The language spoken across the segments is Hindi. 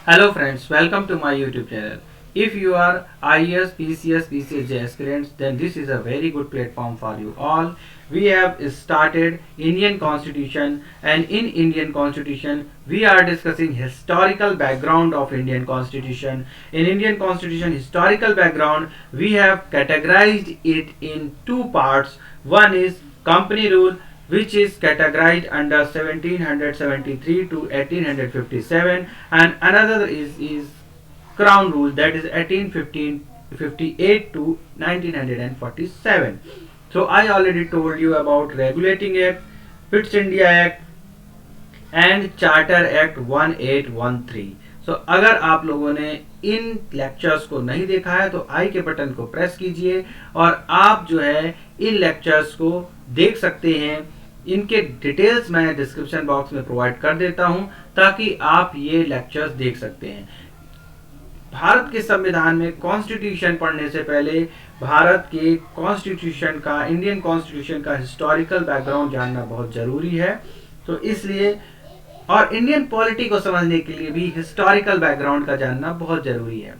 Hello friends, welcome to my YouTube channel. If you are IAS, PCS, PCSJ aspirants, then this is a very good platform for you all. We have started Indian Constitution, and in Indian Constitution we are discussing historical background of Indian Constitution. In Indian Constitution historical background we have categorized it in two parts. One is company rule, which is categorized under 1773 to 1857, and another is crown rule, that is 1858 to 1947. So I already told you about regulating act, Pitt's India Act and charter act 1813। सो अगर आप लोगों ने इन लेक्चर्स को नहीं देखा है तो आई के बटन को प्रेस कीजिए और आप जो है इन लेक्चर्स को देख सकते हैं। इनके डिटेल्स मैं डिस्क्रिप्शन बॉक्स में प्रोवाइड कर देता हूं ताकि आप ये लेक्चर्स देख सकते हैं। भारत के संविधान में कॉन्स्टिट्यूशन पढ़ने से पहले भारत के कॉन्स्टिट्यूशन का, इंडियन कॉन्स्टिट्यूशन का हिस्टोरिकल बैकग्राउंड जानना बहुत जरूरी है। तो इसलिए और इंडियन पॉलिटी को समझने के लिए भी हिस्टोरिकल बैकग्राउंड का जानना बहुत जरूरी है।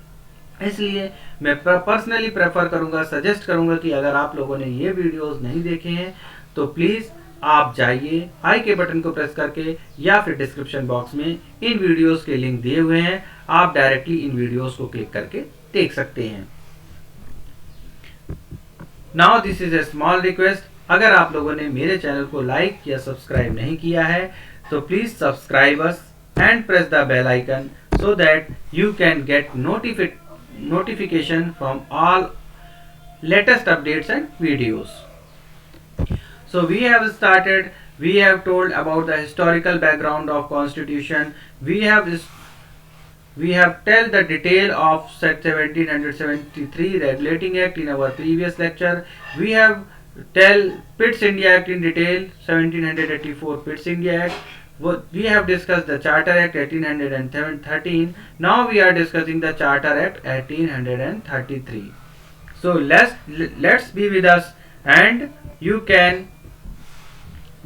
इसलिए मैं पर्सनली प्रेफर करूंगा, सजेस्ट करूंगा कि अगर आप लोगों ने ये वीडियोस नहीं देखे हैं तो प्लीज आप जाइए आई के बटन को प्रेस करके या फिर डिस्क्रिप्शन बॉक्स में इन वीडियोस के लिंक दिए हुए हैं, आप डायरेक्टली इन वीडियोस को क्लिक करके देख सकते हैं। Now this is a small request, अगर आप लोगों ने मेरे चैनल को लाइक या सब्सक्राइब नहीं किया है तो please subscribe us and press the bell icon so that you can get notification from all latest updates and videos. So we have told about the historical background of constitution. We have tell the detail of 1773 regulating act in our previous lecture. We have tell Pitt's India Act in detail, 1784 Pitt's India Act. We have discussed the Charter Act 1813. Now we are discussing the Charter Act 1833. So let's be with us and you can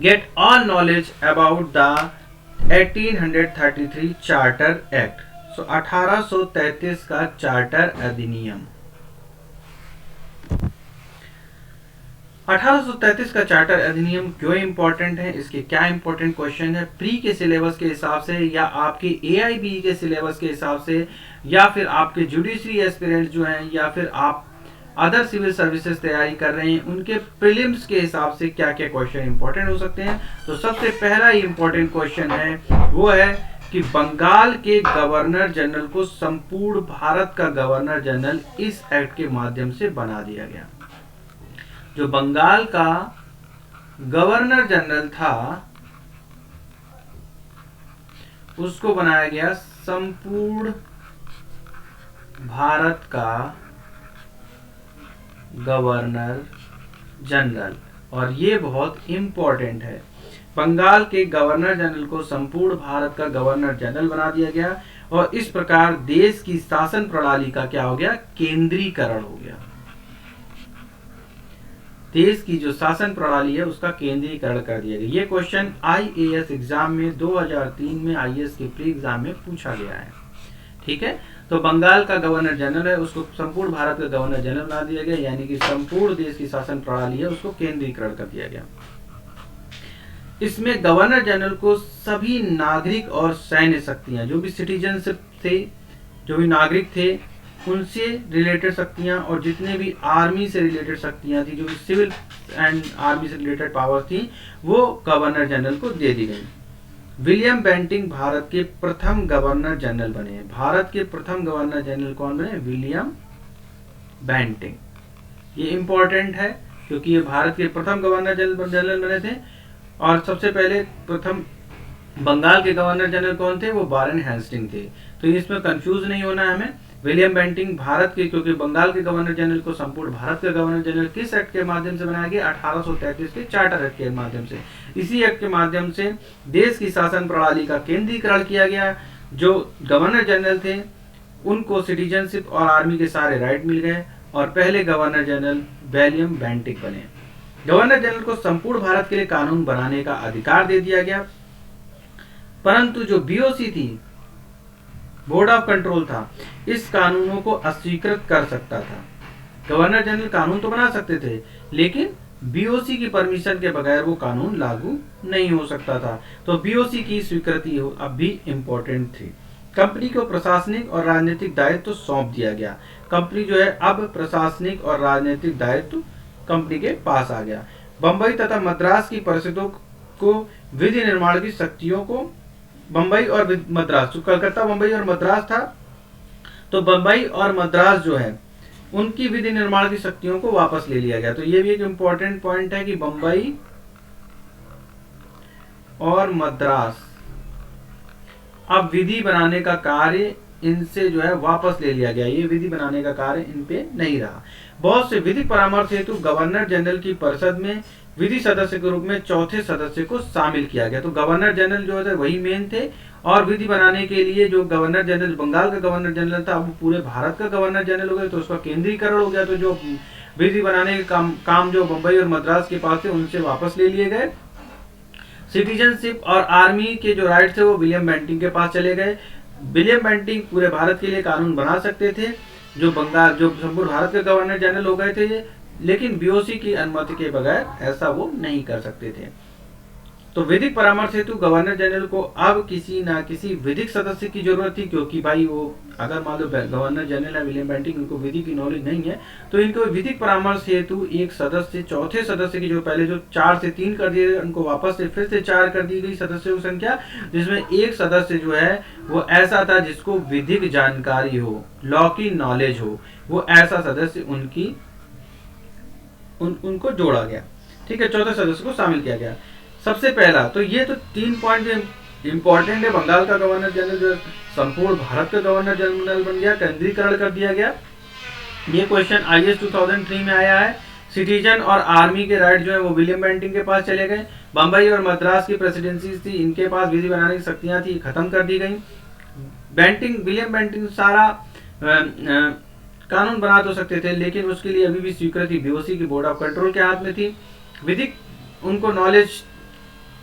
get all knowledge about the 1833 Charter Act. So 1833 का चार्टर अधिनियम, 1833 का चार्टर अधिनियम क्यों इंपॉर्टेंट है, इसके क्या इंपॉर्टेंट क्वेश्चन है प्री के सिलेबस के हिसाब से या आपके AIB के सिलेबस के हिसाब से या फिर आपके जुडिशरी एस्पिरेंट्स जो हैं या फिर आप अदर सिविल सर्विसेज तैयारी कर रहे हैं उनके प्रीलिम्स के हिसाब से क्या क्या क्वेश्चन इंपॉर्टेंट हो सकते हैं। तो सबसे पहला इंपॉर्टेंट क्वेश्चन है वो है कि बंगाल के गवर्नर जनरल को संपूर्ण भारत का गवर्नर जनरल इस एक्ट के माध्यम से बना दिया गया। जो बंगाल का गवर्नर जनरल था उसको बनाया गया संपूर्ण भारत का गवर्नर जनरल, और ये बहुत इंपॉर्टेंट है। बंगाल के गवर्नर जनरल को संपूर्ण भारत का गवर्नर जनरल बना दिया गया और इस प्रकार देश की शासन प्रणाली का क्या हो गया, केंद्रीकरण हो गया। देश की जो शासन प्रणाली है उसका केंद्रीकरण कर दिया गया। ये क्वेश्चन IAS एग्जाम में 2003 में IAS के प्री एग्जाम में पूछा गया है। ठीक है, तो बंगाल का गवर्नर जनरल है उसको संपूर्ण भारत का गवर्नर जनरल बना दिया गया, यानी कि संपूर्ण देश की शासन प्रणाली है उसको केंद्रीकरण कर दिया गया। इसमें गवर्नर जनरल को सभी नागरिक और सैन्य शक्तियां, जो भी सिटीजनशिप थे, जो भी नागरिक थे उनसे रिलेटेड शक्तियां और जितने भी आर्मी से रिलेटेड शक्तियां थी, जो भी सिविल एंड आर्मी से रिलेटेड पावर थी, वो गवर्नर जनरल को दे दी गई। विलियम बेंटिंग भारत के प्रथम गवर्नर जनरल बने। भारत के प्रथम गवर्नर जनरल कौन बने, विलियम बेंटिंग। ये इंपॉर्टेंट है क्योंकि ये भारत के प्रथम गवर्नर जनरल बने थे। और सबसे पहले प्रथम बंगाल के गवर्नर जनरल कौन थे, वो वारेन हेस्टिंग थे। तो इसमें कंफ्यूज नहीं होना है हमें। विलियम बेंटिंग भारत के, क्योंकि बंगाल के गवर्नर जनरल को संपूर्ण भारत का गवर्नर जनरल किस एक्ट के माध्यम से बनाया गया, 1833 के चार्टर एक्ट के माध्यम से। इसी एक्ट के माध्यम से देश की शासन प्रणाली का केंद्रीकरण किया गया। जो गवर्नर जनरल थे उनको सिटीजनशिप और आर्मी के सारे राइट मिल गए और पहले गवर्नर जनरल विलियम बेंटिंग बने। गवर्नर जनरल को संपूर्ण भारत के लिए कानून बनाने का अधिकार दे दिया गया, परंतु जो BOC थी बोर्ड ऑफ कंट्रोल था, इस कानूनों को अस्वीकृत कर सकता था। गवर्नर जनरल कानून तो बना सकते थे, लेकिन बीओसी की परमिशन के बगैर वो कानून लागू नहीं हो सकता था। तो बीओसी की स्वीकृति अब भी इम्पोर्टेंट थी। कंपनी को प्रशासनिक और राजनीतिक दायित्व तो सौंप दिया गया। कंपनी जो है अब प्रशासनिक और राजनीतिक दायित्व कंपनी के पास आ गया। बंबई तथा मद्रास की परिषदों को विधि निर्माण की शक्तियों को, बंबई और मद्रास, जो कलकत्ता, बंबई और मद्रास था, तो बंबई और मद्रास जो है उनकी विधि निर्माण की शक्तियों को वापस ले लिया गया। तो ये भी एक इंपॉर्टेंट पॉइंट है कि बंबई और मद्रास अब विधि बनाने का कार्य इनसे जो है वापस ले लिया गया। ये विधि बनाने का कार्य इन पे नहीं रहा। बहुत से विधिक परामर्श हेतु गवर्नर जनरल की परिषद में विधि सदस्य के रूप में चौथे सदस्य को शामिल किया गया। तो गवर्नर जनरल जो है वही मेन थे, और विधि बनाने के लिए जो गवर्नर जनरल, बंगाल का गवर्नर जनरल था, अब पूरे भारत का गवर्नर जनरल हो गया, तो उसका केंद्रीकरण हो गया। तो जो विधि बनाने के काम जो बंबई और मद्रास के पास थे उनसे वापस ले लिए गए। सिटीजनशिप और आर्मी के जो राइट थे वो विलियम बेंटिंग के पास चले गए। विलियम बेंटिंग पूरे भारत के लिए कानून बना सकते थे, जो संपूर्ण भारत के गवर्नर जनरल हो गए थे ये, लेकिन बीओसी की अनुमति के बगैर ऐसा वो नहीं कर सकते थे। तो विधिक परामर्श हेतु गवर्नर जनरल को अब किसी ना किसी विधिक सदस्य की जरूरत थी, क्योंकि भाई वो अगर मान लो गवर्नर जनरल है विलियम बेंटिंग, उनको विधि की नॉलेज नहीं है, तो इनको विधिक परामर्श हेतु एक सदस्य, चौथे सदस्य की, जो पहले जो 4 से 3 कर दिए उनको वापस से फिर से 4 कर दी गई सदस्यों की संख्या, जिसमें एक सदस्य जो है वो ऐसा था जिसको विधिक जानकारी हो, लॉ की नॉलेज हो, वो ऐसा सदस्य उनको जोड़ा गया। ठीक है, चौथे सदस्य को शामिल किया गया। सबसे पहला तो ये तो 3 पॉइंट इंपॉर्टेंट है। बंगाल का गवर्नर जनरल जो संपूर्ण भारत का गवर्नर जनरल बन गया, केंद्रीकरण कर दिया गया। ये क्वेश्चन आईएएस 2003 में आया है। सिटीजन और आर्मी के राइट जो है वो विलियम बेंटिंग के पास चले गए। बंबई और मद्रास की प्रेसिडेंसी थी, इनके पास विधि बनाने की शक्तियां थी, खत्म कर दी गई। विलियम बेंटिंग सारा कानून बना तो सकते थे, लेकिन उसके लिए अभी भी स्वीकृति बीओसी की बोर्ड ऑफ कंट्रोल के हाथ में थी। विधिक उनको नॉलेज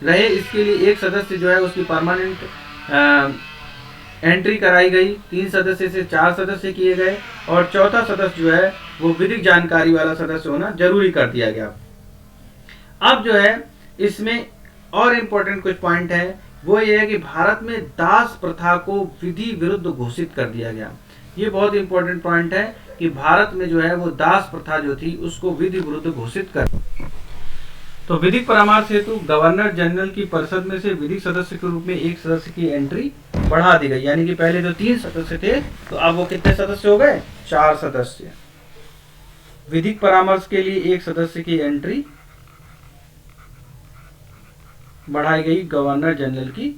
रहे, इसके लिए एक सदस्य जो है उसकी परमानेंट एंट्री कराई गई। 3 सदस्य से 4 सदस्य किए गए, और चौथा सदस्य जो है वो विधिक जानकारी वाला सदस्य होना जरूरी कर दिया गया। अब जो है इसमें और इम्पोर्टेंट कुछ पॉइंट है, वो ये है कि भारत में दास प्रथा को विधि विरुद्ध घोषित कर दिया गया। ये बहुत इंपॉर्टेंट पॉइंट है कि भारत में जो है वो दास प्रथा जो थी उसको विधि विरुद्ध घोषित कर। तो विधिक परामर्श हेतु गवर्नर जनरल की परिषद में से विधिक सदस्य के रूप में एक सदस्य की एंट्री बढ़ा दी गई, यानी कि पहले जो 3 सदस्य थे तो अब वो कितने सदस्य हो गए, 4 सदस्य। विधिक परामर्श के लिए एक सदस्य की एंट्री बढ़ाई गई गवर्नर जनरल की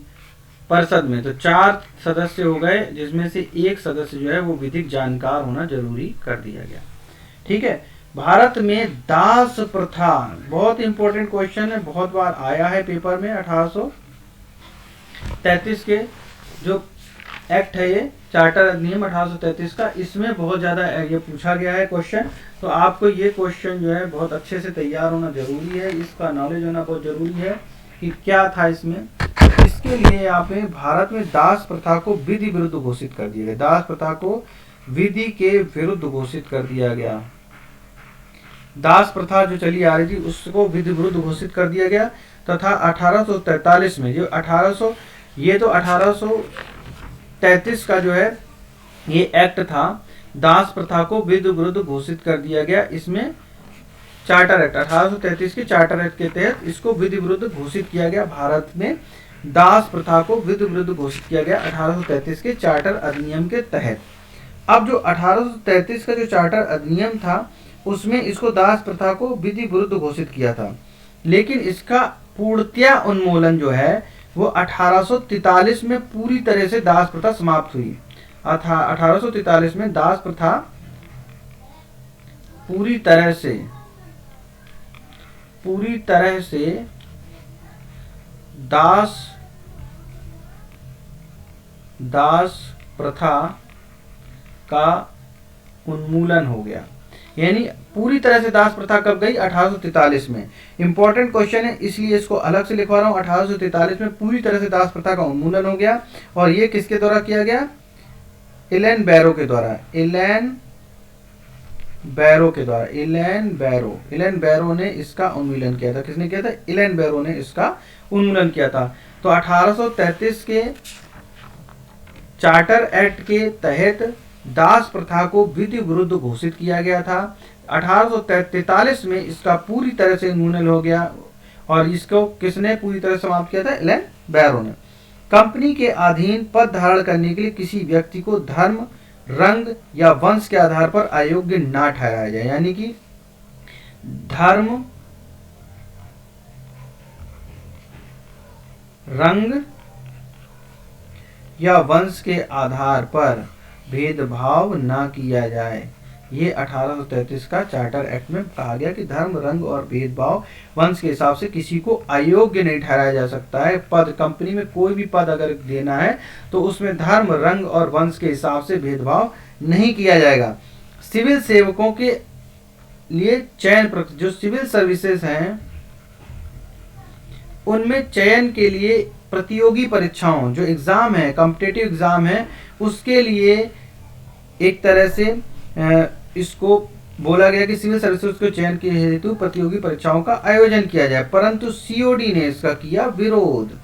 परिषद में, तो 4 सदस्य हो गए, जिसमें से एक सदस्य जो है वो विधिक जानकार होना जरूरी कर दिया गया। ठीक है, भारत में दास प्रथा बहुत इंपॉर्टेंट क्वेश्चन है, बहुत बार आया है पेपर में। 1833 के जो एक्ट है, ये चार्टर अधिनियम 1833 का, इसमें बहुत ज्यादा ये पूछा गया है क्वेश्चन। तो आपको ये क्वेश्चन जो है बहुत अच्छे से तैयार होना जरूरी है, इसका नॉलेज होना बहुत जरूरी है कि क्या था इसमें। इसके लिए यहाँ पे भारत में दास प्रथा को विधि विरुद्ध घोषित कर दिया गया। दास प्रथा को विधि के विरुद्ध घोषित कर दिया गया। दास प्रथा जो चली आ रही थी उसको विधि विरुद्ध घोषित कर दिया गया, तथा 1843 में जो 1833 का जो है ये एक्ट था, दास प्रथा को विधि विरुद्ध घोषित कर दिया गया। इसमें चार्टर एक्ट 1833 के चार्टर एक्ट के तहत इसको विधि विरुद्ध घोषित किया गया। भारत में दास प्रथा को विधि विरुद्ध घोषित किया गया 1833 के चार्टर अधिनियम के तहत। अब जो 1833 का जो चार्टर अधिनियम था उसमें इसको दास प्रथा को विधि विरुद्ध घोषित किया था, लेकिन इसका पूर्णतया उन्मूलन जो है वो 1843 में पूरी तरह से दास प्रथा समाप्त हुई। 1843 में दास प्रथा पूरी तरह से दास प्रथा का उन्मूलन हो गया। यानी पूरी तरह से दास प्रथा कब गई, 1843 में। इंपॉर्टेंट क्वेश्चन है इसलिए इसको अलग से लिखवा रहा हूँ। 1843 में पूरी तरह से दास प्रथा का उन्मूलन हो गया, और ये किसके द्वारा किया गया, एलन बैरो के द्वारा, एलन बैरो ने इसका उन्मूलन किया था। किसने किया था? एलन बैरो ने इसका उन्मूलन किया था। तो 1833 के चार्टर एक्ट के तहत दास प्रथा को विधि विरुद्ध घोषित किया गया था। 1843 में इसका पूरी तरह से उन्मूलन हो गया और इसको किसने पूरी तरह समाप्त किया था? एलन बैरो ने। कंपनी के अधीन पद धारण करने के लिए किसी व्यक्ति को धर्म, रंग या वंश के आधार पर अयोग्य ना ठहराया जाए, यानी कि धर्म, रंग या वंश के आधार पर भेदभाव ना किया जाए। ये 1833 का चार्टर एक्ट में कहा गया कि धर्म, रंग और भेदभाव वंश के हिसाब से किसी को अयोग्य नहीं ठहराया जा सकता है। पद, कंपनी में कोई भी पद अगर देना है तो उसमें धर्म, रंग और वंश के हिसाब से भेदभाव नहीं किया जाएगा। सिविल सेवकों के लिए चयन, जो सिविल सर्विसेज हैं उनमें चयन के लिए प्रतियोगी परीक्षाओं, जो एग्जाम है, कॉम्पिटिटिव एग्जाम है, उसके लिए एक तरह से इसको बोला गया कि सिविल सर्विसेज के चयन के हेतु प्रतियोगी परीक्षाओं का आयोजन किया जाए, परंतु सीओडी ने इसका किया विरोध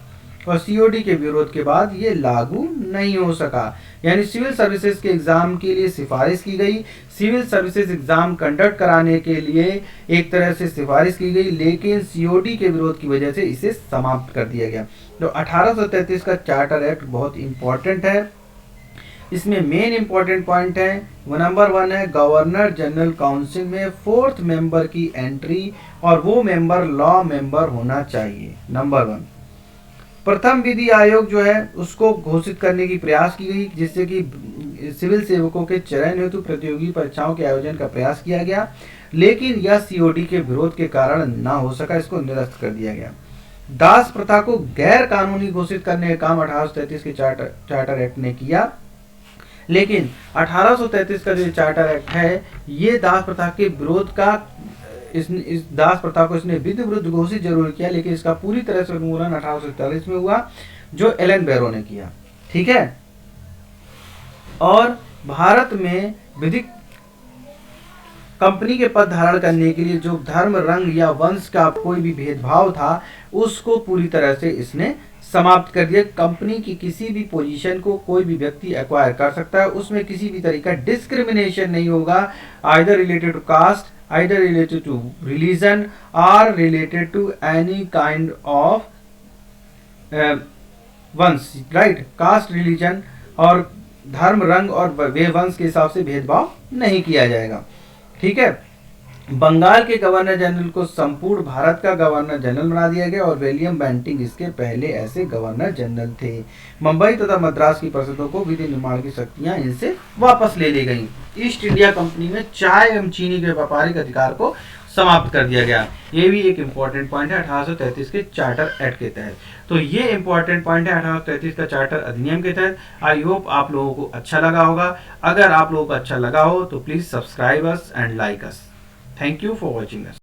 और सीओडी के विरोध के बाद ये लागू नहीं हो सका। यानी सिविल सर्विसेज के एग्जाम के लिए सिफारिश की गई, सिविल सर्विसेज एग्जाम कंडक्ट कराने के लिए एक तरह से सिफारिश की गई, लेकिन सीओडी के विरोध की वजह से इसे समाप्त कर दिया गया। तो 1833 का चार्टर एक्ट बहुत इंपॉर्टेंट है। इसमें मेन इंपॉर्टेंट पॉइंट है, नंबर 1 है गवर्नर जनरल काउंसिल में 4th मेंबर की एंट्री और वो मेंबर लॉ मेंबर होना चाहिए। नंबर 1 प्रथम विधि आयोग जो है उसको घोषित करने की प्रयास की गई, जिससे कि सिविल सेवकों के चयन हेतु प्रतियोगी परीक्षाओं के आयोजन का प्रयास किया गया, लेकिन यह सीओडी के विरोध के कारण ना हो सका, इसको निरस्त कर दिया गया। दास प्रथा को गैर कानूनी घोषित करने का काम 1833 के चार्टर एक्ट ने किया, लेकिन 1833 का जो चार्टर एक्ट है ये दास प्रथा के विरोध का, इस दास प्रथा को इसने विधि विरुद्ध घोषित जरूर किया, लेकिन इसका पूरी तरह से उन्मूलन 1843 में हुआ, जो एलन बैरो ने किया। ठीक है। और भारत में विधिक कंपनी के पद धारण करने के लिए जो धर्म, रंग या वंश का कोई भी भेदभाव था उसको पूरी तरह से इसने समाप्त कर दिया। कंपनी की किसी भी पोजीशन को कोई भी व्यक्ति एक्वायर कर सकता है, उसमें किसी भी तरीका डिस्क्रिमिनेशन नहीं होगा, either related to caste, either related to religion और related to any kind of वंश, राइट। कास्ट, रिलीजन और धर्म, रंग और वे वंश के हिसाब से भेदभाव नहीं किया जाएगा। ठीक है। बंगाल के गवर्नर जनरल को संपूर्ण भारत का गवर्नर जनरल बना दिया गया और विलियम बेंटिंग इसके पहले ऐसे गवर्नर जनरल थे। मुंबई तथा मद्रास की परिषदों को विधि निर्माण की शक्तियां इनसे वापस ले ली गईं। ईस्ट इंडिया कंपनी में चाय एवं चीनी के व्यापारिक अधिकार को समाप्त कर दिया गया। ये भी एक इम्पॉर्टेंट पॉइंट है 1833 के चार्टर एक्ट के तहत। तो ये इम्पॉर्टेंट पॉइंट है 1833 का चार्टर अधिनियम के तहत। आई होप आप लोगों को अच्छा लगा होगा। अगर आप लोगों को अच्छा लगा हो तो please subscribe us and like us. Thank you for watching us.